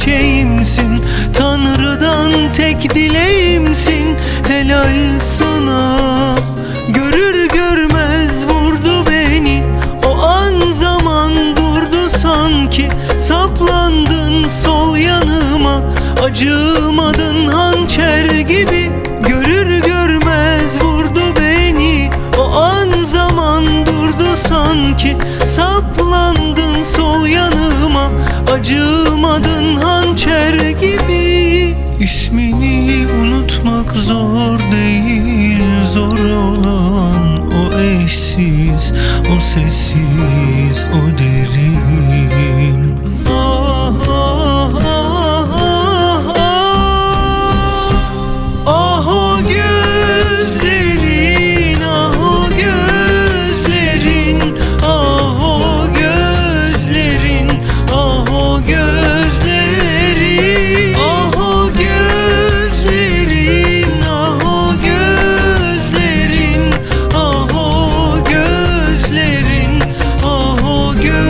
çiçeğimsin, Tanrı'dan tek dileğimsin. Helal sana. Görür görmez vurdu beni, o an zaman durdu sanki. Saplandın sol yanıma, acımadın hançer gibi. Görür görmez vurdu beni, o an zaman durdu sanki. Saplandın sol yanıma, acımadın hançer gibi. İsmini unutmak zor değil, zor olan o eşsiz, o sessiz, o derin. Ah ah ah ah ah, ah o gözlerin, ah o gözlerin, ah o gözlerin, ah o gözlerin, ah o gözlerin, ah o gözlerin, ah o gözlerin, ah o gözlerin.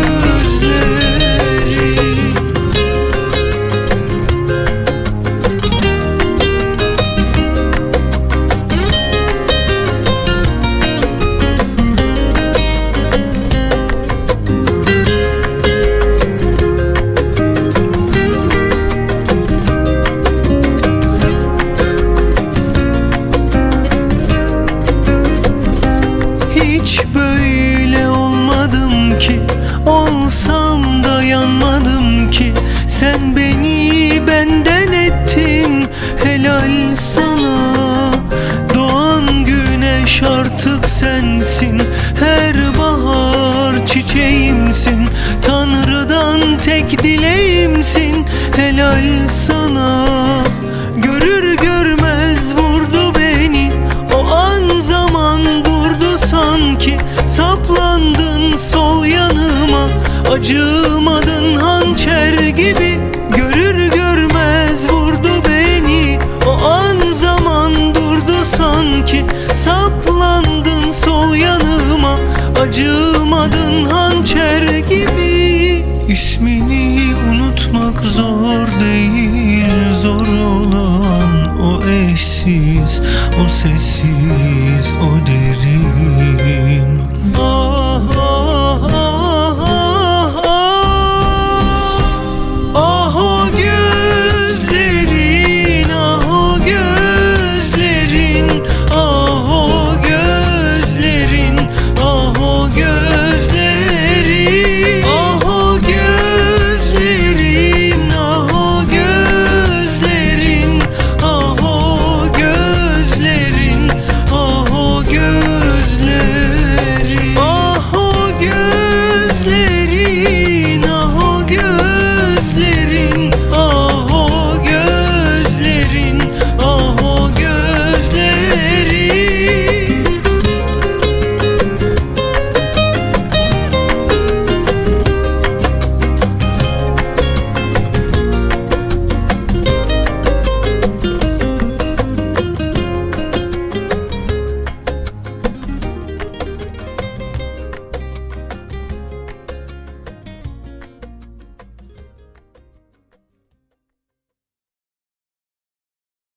Hiç böyle olmadım ki, olsam da yanmadım ki. Sen beni benden ettin, helal sana. Doğan güneş artık sensin, her bahar çiçeğimsin, Tanrı'dan tek dileğimsin. Helal sana. Görür görmez vurdu beni, o an zaman durdu sanki. Saplandın sol yanıma, acımadın hançer gibi. Görür görmez vurdu beni, o an zaman durdu sanki. Saplandın sol yanıma, acımadın hançer gibi. İsmini unutmak zor değil, zor olan o eşsiz, o sessiz,